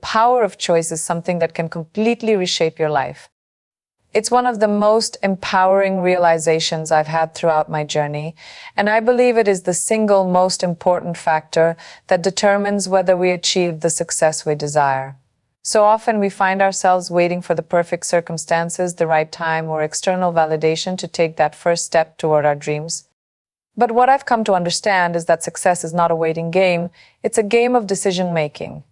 power of choice is something that can completely reshape your life. It's one of the most empowering realizations I've had throughout my journey, and I believe it is the single most important factor that determines whether we achieve the success we desire. So often we find ourselves waiting for the perfect circumstances, the right time, or external validation to take that first step toward our dreams. But what I've come to understand is that success is not a waiting game, it's a game of decision-making.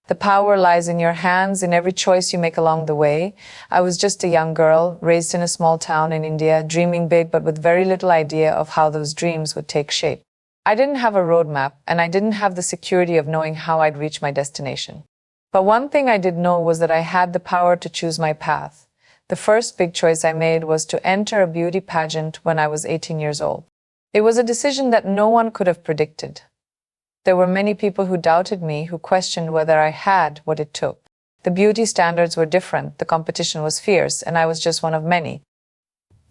The power lies in your hands, in every choice you make along the way. I was just a young girl, raised in a small town in India, dreaming big but with very little idea of how those dreams would take shape. I didn't have a roadmap, and I didn't have the security of knowing how I'd reach my destination. But one thing I did know was that I had the power to choose my path. The first big choice I made was to enter a beauty pageant when I was 18 years old. It was a decision that no one could have predicted. There were many people who doubted me, who questioned whether I had what it took. The beauty standards were different, the competition was fierce, and I was just one of many.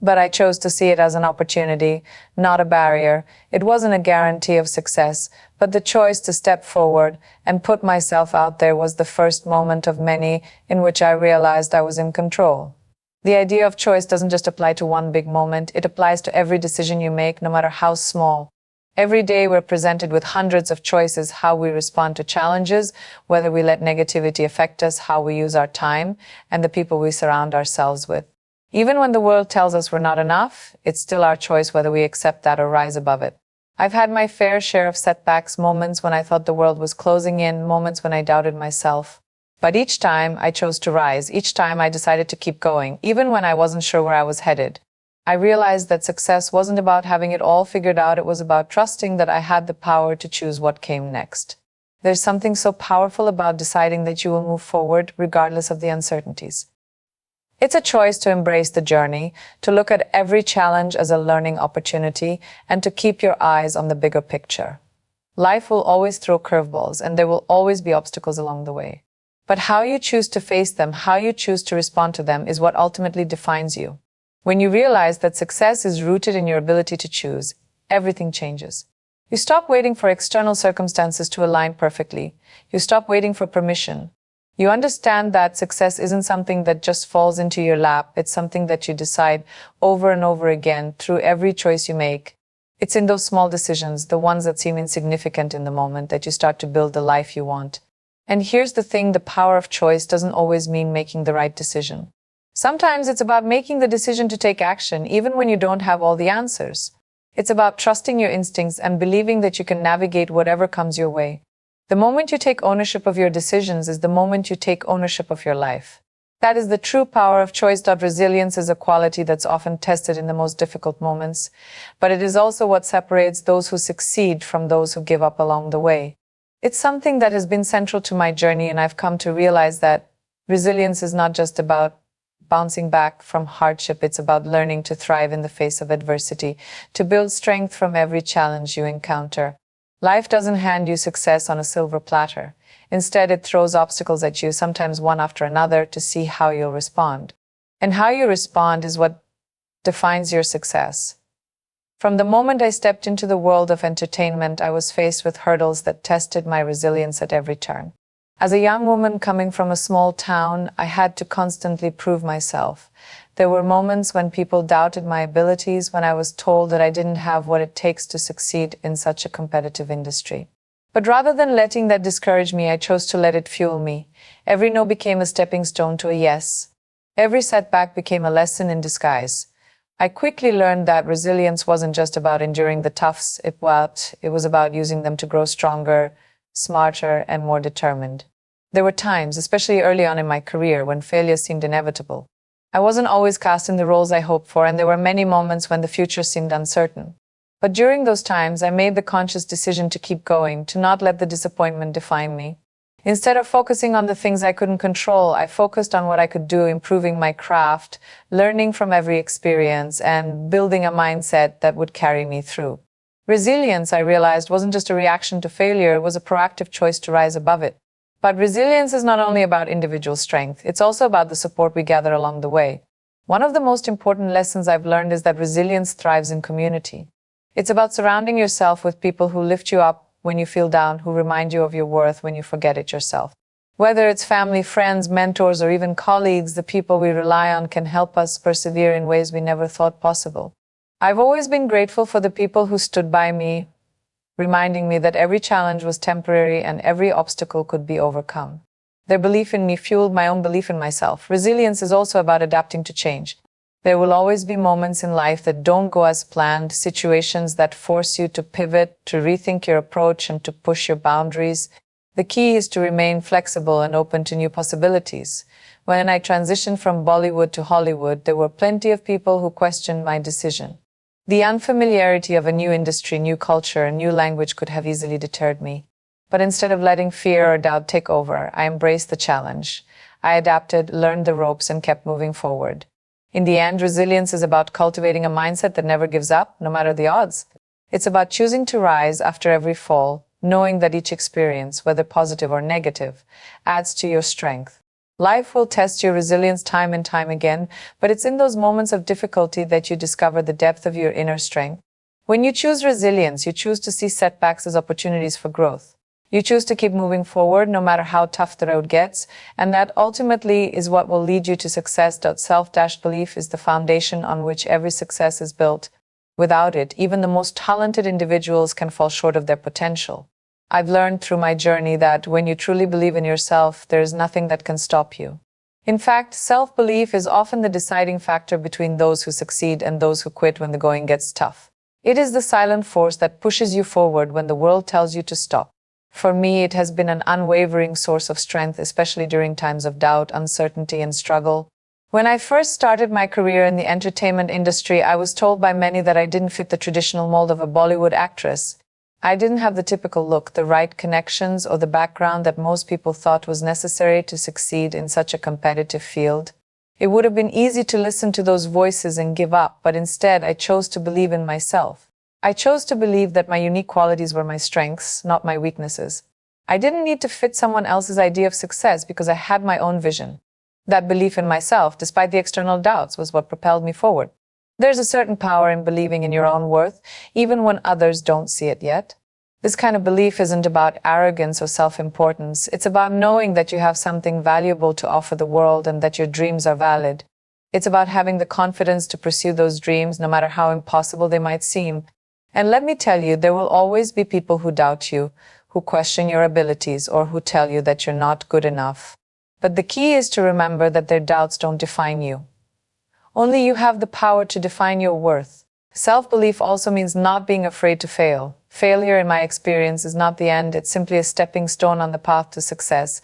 But I chose to see it as an opportunity, not a barrier. It wasn't a guarantee of success, but the choice to step forward and put myself out there was the first moment of many in which I realized I was in control. The idea of choice doesn't just apply to one big moment, it applies to every decision you make, no matter how small. Every day we're presented with hundreds of choices: how we respond to challenges, whether we let negativity affect us, how we use our time, and the people we surround ourselves with. Even when the world tells us we're not enough, it's still our choice whether we accept that or rise above it. I've had my fair share of setbacks, moments when I thought the world was closing in, moments when I doubted myself. But each time I chose to rise, each time I decided to keep going, even when I wasn't sure where I was headed. I realized that success wasn't about having it all figured out, it was about trusting that I had the power to choose what came next. There's something so powerful about deciding that you will move forward regardless of the uncertainties. It's a choice to embrace the journey, to look at every challenge as a learning opportunity, and to keep your eyes on the bigger picture. Life will always throw curveballs, and there will always be obstacles along the way. But how you choose to face them, how you choose to respond to them, is what ultimately defines you. When you realize that success is rooted in your ability to choose, everything changes. You stop waiting for external circumstances to align perfectly. You stop waiting for permission. You understand that success isn't something that just falls into your lap. It's something that you decide over and over again through every choice you make. It's in those small decisions, the ones that seem insignificant in the moment, that you start to build the life you want. And here's the thing, the power of choice doesn't always mean making the right decision. Sometimes it's about making the decision to take action, even when you don't have all the answers. It's about trusting your instincts and believing that you can navigate whatever comes your way. The moment you take ownership of your decisions is the moment you take ownership of your life. That is the true power of choice. Resilience is a quality that's often tested in the most difficult moments, but it is also what separates those who succeed from those who give up along the way. It's something that has been central to my journey, and I've come to realize that resilience is not just about bouncing back from hardship. It's about learning to thrive in the face of adversity, to build strength from every challenge you encounter. Life doesn't hand you success on a silver platter. Instead, it throws obstacles at you, sometimes one after another, to see how you'll respond. And how you respond is what defines your success. From the moment I stepped into the world of entertainment, I was faced with hurdles that tested my resilience at every turn. As a young woman coming from a small town, I had to constantly prove myself. There were moments when people doubted my abilities, when I was told that I didn't have what it takes to succeed in such a competitive industry. But rather than letting that discourage me, I chose to let it fuel me. Every no became a stepping stone to a yes. Every setback became a lesson in disguise. I quickly learned that resilience wasn't just about enduring the toughs, it was about using them to grow stronger, smarter, and more determined. There were times, especially early on in my career, when failure seemed inevitable. I wasn't always cast in the roles I hoped for, and there were many moments when the future seemed uncertain. But during those times, I made the conscious decision to keep going, to not let the disappointment define me. Instead of focusing on the things I couldn't control, I focused on what I could do, improving my craft, learning from every experience, and building a mindset that would carry me through. Resilience, I realized, wasn't just a reaction to failure, it was a proactive choice to rise above it. But resilience is not only about individual strength, it's also about the support we gather along the way. One of the most important lessons I've learned is that resilience thrives in community. It's about surrounding yourself with people who lift you up when you feel down, who remind you of your worth when you forget it yourself. Whether it's family, friends, mentors, or even colleagues, the people we rely on can help us persevere in ways we never thought possible. I've always been grateful for the people who stood by me, reminding me that every challenge was temporary and every obstacle could be overcome. Their belief in me fueled my own belief in myself. Resilience is also about adapting to change. There will always be moments in life that don't go as planned, situations that force you to pivot, to rethink your approach, and to push your boundaries. The key is to remain flexible and open to new possibilities. When I transitioned from Bollywood to Hollywood, there were plenty of people who questioned my decision. The unfamiliarity of a new industry, new culture, and new language could have easily deterred me. But instead of letting fear or doubt take over, I embraced the challenge. I adapted, learned the ropes, and kept moving forward. In the end, resilience is about cultivating a mindset that never gives up, no matter the odds. It's about choosing to rise after every fall, knowing that each experience, whether positive or negative, adds to your strength. Life will test your resilience time and time again, but it's in those moments of difficulty that you discover the depth of your inner strength. When you choose resilience, you choose to see setbacks as opportunities for growth. You choose to keep moving forward no matter how tough the road gets, and that ultimately is what will lead you to success. Self-belief is the foundation on which every success is built. Without it, even the most talented individuals can fall short of their potential. I've learned through my journey that when you truly believe in yourself, there is nothing that can stop you. In fact, self-belief is often the deciding factor between those who succeed and those who quit when the going gets tough. It is the silent force that pushes you forward when the world tells you to stop. For me, it has been an unwavering source of strength, especially during times of doubt, uncertainty, and struggle. When I first started my career in the entertainment industry, I was told by many that I didn't fit the traditional mold of a Bollywood actress. I didn't have the typical look, the right connections, or the background that most people thought was necessary to succeed in such a competitive field. It would have been easy to listen to those voices and give up, but instead I chose to believe in myself. I chose to believe that my unique qualities were my strengths, not my weaknesses. I didn't need to fit someone else's idea of success because I had my own vision. That belief in myself, despite the external doubts, was what propelled me forward. There's a certain power in believing in your own worth, even when others don't see it yet. This kind of belief isn't about arrogance or self-importance. It's about knowing that you have something valuable to offer the world and that your dreams are valid. It's about having the confidence to pursue those dreams, no matter how impossible they might seem. And let me tell you, there will always be people who doubt you, who question your abilities, or who tell you that you're not good enough. But the key is to remember that their doubts don't define you. Only you have the power to define your worth. Self-belief also means not being afraid to fail. Failure, in my experience, is not the end. It's simply a stepping stone on the path to success.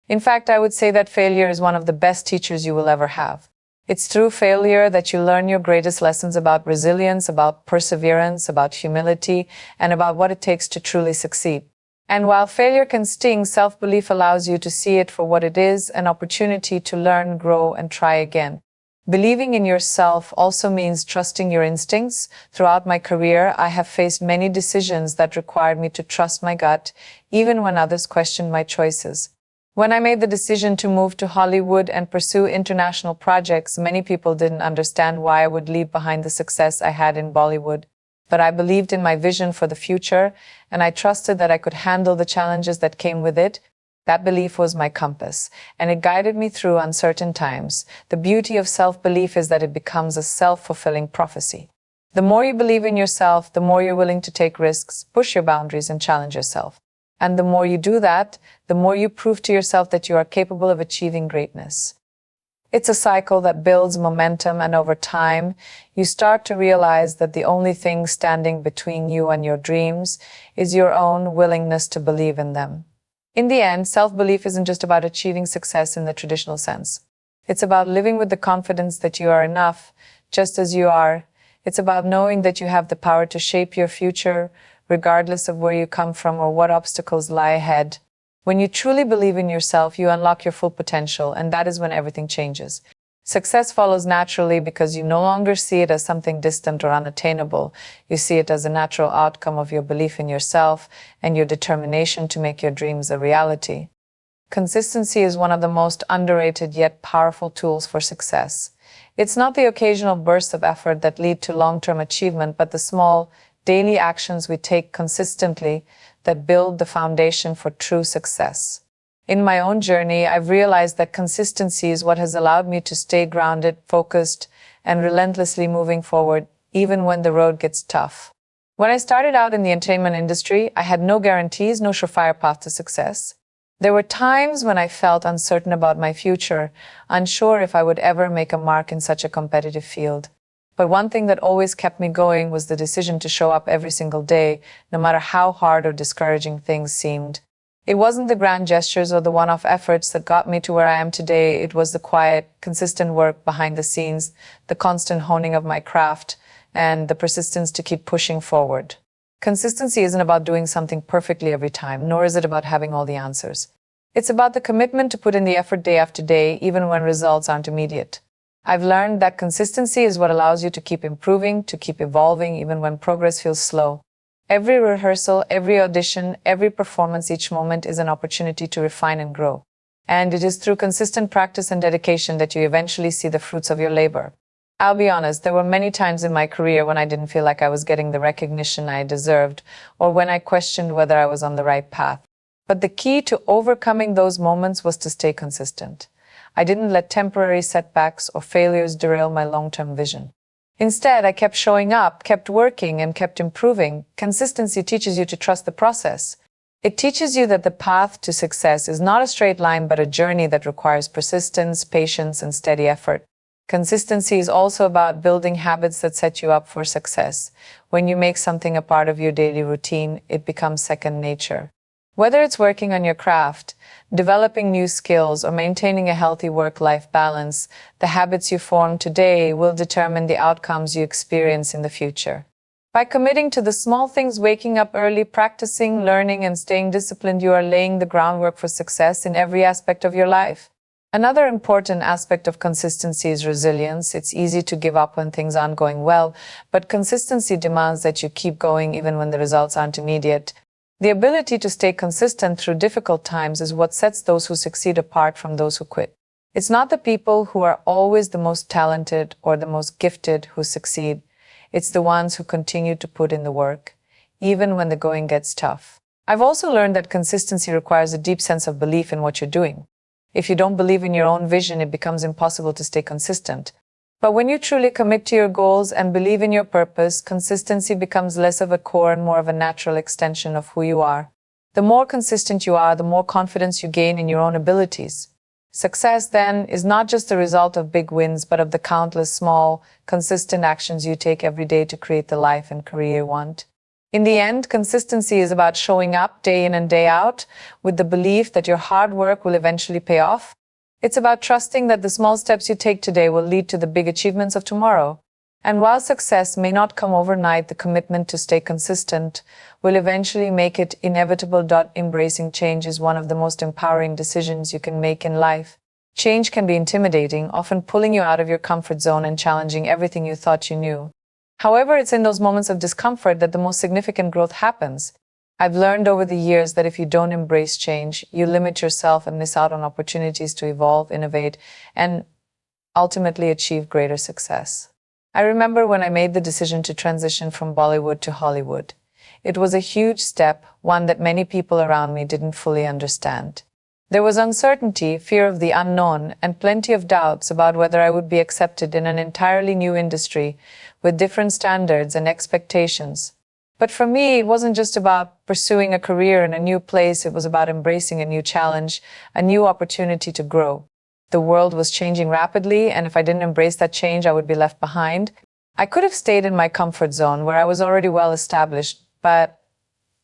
In fact, I would say that failure is one of the best teachers you will ever have. It's through failure that you learn your greatest lessons about resilience, about perseverance, about humility, and about what it takes to truly succeed. And while failure can sting, self-belief allows you to see it for what it is, an opportunity to learn, grow, and try again. Believing in yourself also means trusting your instincts. Throughout my career, I have faced many decisions that required me to trust my gut, even when others questioned my choices. When I made the decision to move to Hollywood and pursue international projects, many people didn't understand why I would leave behind the success I had in Bollywood. But I believed in my vision for the future, and I trusted that I could handle the challenges that came with it. That belief was my compass, and it guided me through uncertain times. The beauty of self-belief is that it becomes a self-fulfilling prophecy. The more you believe in yourself, the more you're willing to take risks, push your boundaries, and challenge yourself. And the more you do that, the more you prove to yourself that you are capable of achieving greatness. It's a cycle that builds momentum, and over time, you start to realize that the only thing standing between you and your dreams is your own willingness to believe in them. In the end, self-belief isn't just about achieving success in the traditional sense. It's about living with the confidence that you are enough, just as you are. It's about knowing that you have the power to shape your future, regardless of where you come from or what obstacles lie ahead. When you truly believe in yourself, you unlock your full potential, and that is when everything changes. Success follows naturally because you no longer see it as something distant or unattainable. You see it as a natural outcome of your belief in yourself and your determination to make your dreams a reality. Consistency is one of the most underrated yet powerful tools for success. It's not the occasional bursts of effort that lead to long-term achievement, but the small, daily actions we take consistently that build the foundation for true success. In my own journey, I've realized that consistency is what has allowed me to stay grounded, focused, and relentlessly moving forward, even when the road gets tough. When I started out in the entertainment industry, I had no guarantees, no surefire path to success. There were times when I felt uncertain about my future, unsure if I would ever make a mark in such a competitive field. But one thing that always kept me going was the decision to show up every single day, no matter how hard or discouraging things seemed. It wasn't the grand gestures or the one-off efforts that got me to where I am today. It was the quiet, consistent work behind the scenes, the constant honing of my craft, and the persistence to keep pushing forward. Consistency isn't about doing something perfectly every time, nor is it about having all the answers. It's about the commitment to put in the effort day after day, even when results aren't immediate. I've learned that consistency is what allows you to keep improving, to keep evolving, even when progress feels slow. Every rehearsal, every audition, every performance, each moment is an opportunity to refine and grow. And it is through consistent practice and dedication that you eventually see the fruits of your labor. I'll be honest, there were many times in my career when I didn't feel like I was getting the recognition I deserved, or when I questioned whether I was on the right path. But the key to overcoming those moments was to stay consistent. I didn't let temporary setbacks or failures derail my long-term vision. Instead, I kept showing up, kept working, and kept improving. Consistency teaches you to trust the process. It teaches you that the path to success is not a straight line, but a journey that requires persistence, patience, and steady effort. Consistency is also about building habits that set you up for success. When you make something a part of your daily routine, it becomes second nature. Whether it's working on your craft, developing new skills, or maintaining a healthy work-life balance, the habits you form today will determine the outcomes you experience in the future. By committing to the small things, waking up early, practicing, learning, and staying disciplined, you are laying the groundwork for success in every aspect of your life. Another important aspect of consistency is resilience. It's easy to give up when things aren't going well, but consistency demands that you keep going even when the results aren't immediate. The ability to stay consistent through difficult times is what sets those who succeed apart from those who quit. It's not the people who are always the most talented or the most gifted who succeed. It's the ones who continue to put in the work, even when the going gets tough. I've also learned that consistency requires a deep sense of belief in what you're doing. If you don't believe in your own vision, it becomes impossible to stay consistent. But when you truly commit to your goals and believe in your purpose, consistency becomes less of a core and more of a natural extension of who you are. The more consistent you are, the more confidence you gain in your own abilities. Success, then, is not just the result of big wins, but of the countless small, consistent actions you take every day to create the life and career you want. In the end, consistency is about showing up day in and day out with the belief that your hard work will eventually pay off. It's about trusting that the small steps you take today will lead to the big achievements of tomorrow. And while success may not come overnight, the commitment to stay consistent will eventually make it inevitable. Embracing change is one of the most empowering decisions you can make in life. Change can be intimidating, often pulling you out of your comfort zone and challenging everything you thought you knew. However, it's in those moments of discomfort that the most significant growth happens. I've learned over the years that if you don't embrace change, you limit yourself and miss out on opportunities to evolve, innovate, and ultimately achieve greater success. I remember when I made the decision to transition from Bollywood to Hollywood. It was a huge step, one that many people around me didn't fully understand. There was uncertainty, fear of the unknown, and plenty of doubts about whether I would be accepted in an entirely new industry with different standards and expectations. But for me, it wasn't just about pursuing a career in a new place. It was about embracing a new challenge, a new opportunity to grow. The world was changing rapidly, and if I didn't embrace that change, I would be left behind. I could have stayed in my comfort zone where I was already well established, but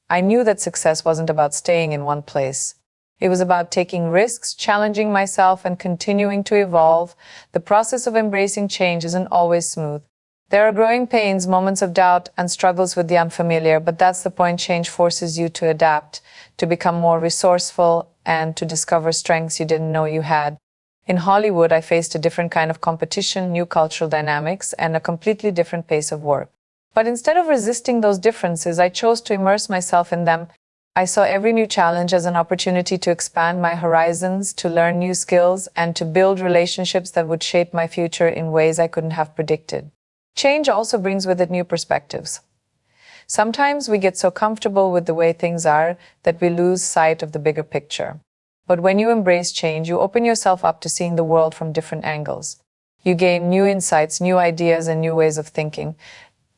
I knew that success wasn't about staying in one place. It was about taking risks, challenging myself, and continuing to evolve. The process of embracing change isn't always smooth. There are growing pains, moments of doubt, and struggles with the unfamiliar, but that's the point. Change forces you to adapt, to become more resourceful, and to discover strengths you didn't know you had. In Hollywood, I faced a different kind of competition, new cultural dynamics, and a completely different pace of work. But instead of resisting those differences, I chose to immerse myself in them. I saw every new challenge as an opportunity to expand my horizons, to learn new skills, and to build relationships that would shape my future in ways I couldn't have predicted. Change also brings with it new perspectives. Sometimes we get so comfortable with the way things are that we lose sight of the bigger picture. But when you embrace change, you open yourself up to seeing the world from different angles. You gain new insights, new ideas, and new ways of thinking.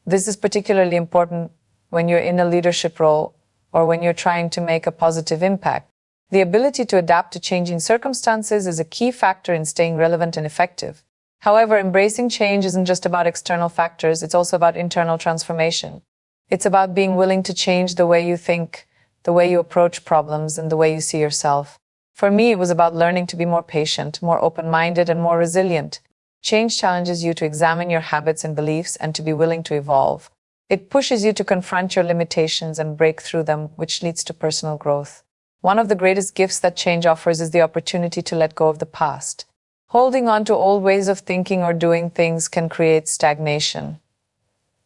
This is particularly important when you're in a leadership role or when you're trying to make a positive impact. The ability to adapt to changing circumstances is a key factor in staying relevant and effective. However, embracing change isn't just about external factors, it's also about internal transformation. It's about being willing to change the way you think, the way you approach problems, and the way you see yourself. For me, it was about learning to be more patient, more open-minded, and more resilient. Change challenges you to examine your habits and beliefs and to be willing to evolve. It pushes you to confront your limitations and break through them, which leads to personal growth. One of the greatest gifts that change offers is the opportunity to let go of the past. Holding on to old ways of thinking or doing things can create stagnation.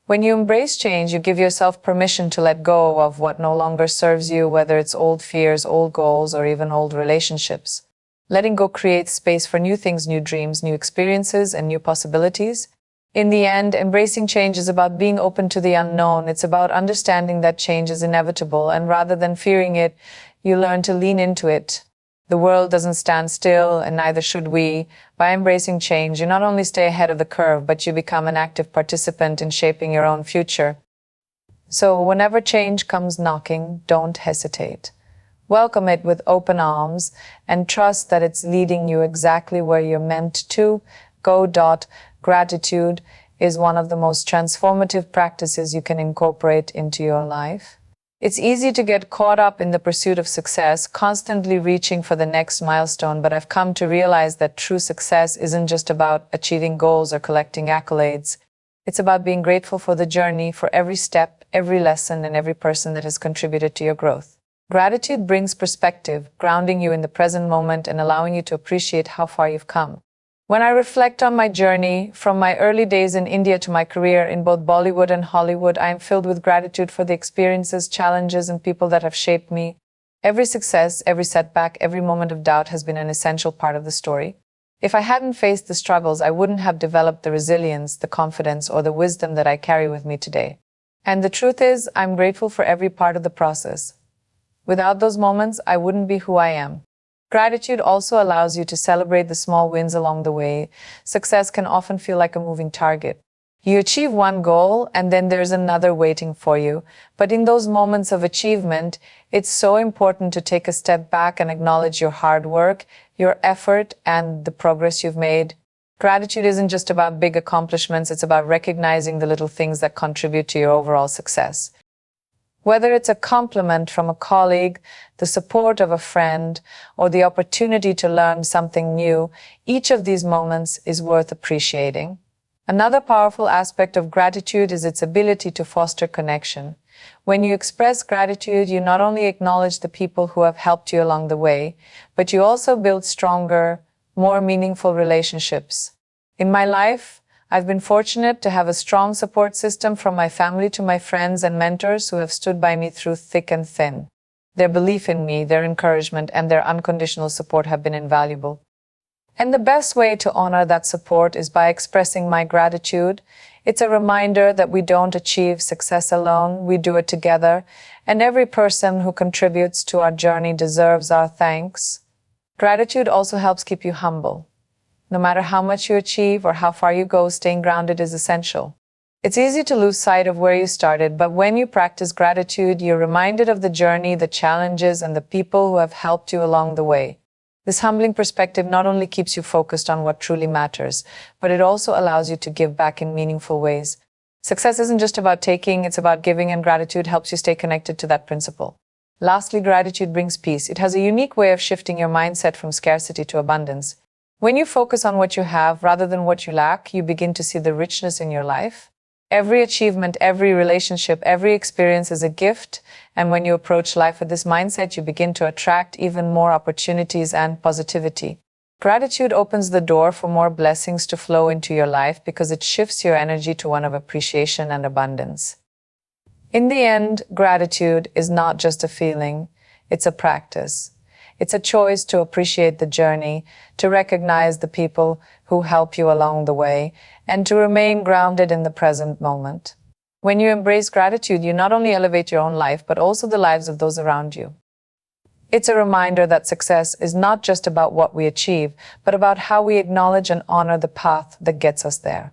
When you embrace change, you give yourself permission to let go of what no longer serves you, whether it's old fears, old goals, or even old relationships. Letting go creates space for new things, new dreams, new experiences, and new possibilities. In the end, embracing change is about being open to the unknown. It's about understanding that change is inevitable, and rather than fearing it, you learn to lean into it. The world doesn't stand still, and neither should we. By embracing change, you not only stay ahead of the curve, but you become an active participant in shaping your own future. So whenever change comes knocking, don't hesitate. Welcome it with open arms and trust that it's leading you exactly where you're meant to go. Gratitude is one of the most transformative practices you can incorporate into your life. It's easy to get caught up in the pursuit of success, constantly reaching for the next milestone, but I've come to realize that true success isn't just about achieving goals or collecting accolades. It's about being grateful for the journey, for every step, every lesson, and every person that has contributed to your growth. Gratitude brings perspective, grounding you in the present moment and allowing you to appreciate how far you've come. When I reflect on my journey, from my early days in India to my career in both Bollywood and Hollywood, I am filled with gratitude for the experiences, challenges, and people that have shaped me. Every success, every setback, every moment of doubt has been an essential part of the story. If I hadn't faced the struggles, I wouldn't have developed the resilience, the confidence, or the wisdom that I carry with me today. And the truth is, I'm grateful for every part of the process. Without those moments, I wouldn't be who I am. Gratitude also allows you to celebrate the small wins along the way. Success can often feel like a moving target. You achieve one goal and then there's another waiting for you. But in those moments of achievement, it's so important to take a step back and acknowledge your hard work, your effort, and the progress you've made. Gratitude isn't just about big accomplishments, it's about recognizing the little things that contribute to your overall success. Whether it's a compliment from a colleague, the support of a friend, or the opportunity to learn something new, each of these moments is worth appreciating. Another powerful aspect of gratitude is its ability to foster connection. When you express gratitude, you not only acknowledge the people who have helped you along the way, but you also build stronger, more meaningful relationships. In my life, I've been fortunate to have a strong support system from my family to my friends and mentors who have stood by me through thick and thin. Their belief in me, their encouragement, and their unconditional support have been invaluable. And the best way to honor that support is by expressing my gratitude. It's a reminder that we don't achieve success alone, we do it together, and every person who contributes to our journey deserves our thanks. Gratitude also helps keep you humble. No matter how much you achieve or how far you go, staying grounded is essential. It's easy to lose sight of where you started, but when you practice gratitude, you're reminded of the journey, the challenges, and the people who have helped you along the way. This humbling perspective not only keeps you focused on what truly matters, but it also allows you to give back in meaningful ways. Success isn't just about taking, it's about giving, and gratitude helps you stay connected to that principle. Lastly, gratitude brings peace. It has a unique way of shifting your mindset from scarcity to abundance. When you focus on what you have rather than what you lack, you begin to see the richness in your life. Every achievement, every relationship, every experience is a gift, and when you approach life with this mindset, you begin to attract even more opportunities and positivity. Gratitude opens the door for more blessings to flow into your life because it shifts your energy to one of appreciation and abundance. In the end, gratitude is not just a feeling, it's a practice. It's a choice to appreciate the journey, to recognize the people who help you along the way, and to remain grounded in the present moment. When you embrace gratitude, you not only elevate your own life, but also the lives of those around you. It's a reminder that success is not just about what we achieve, but about how we acknowledge and honor the path that gets us there.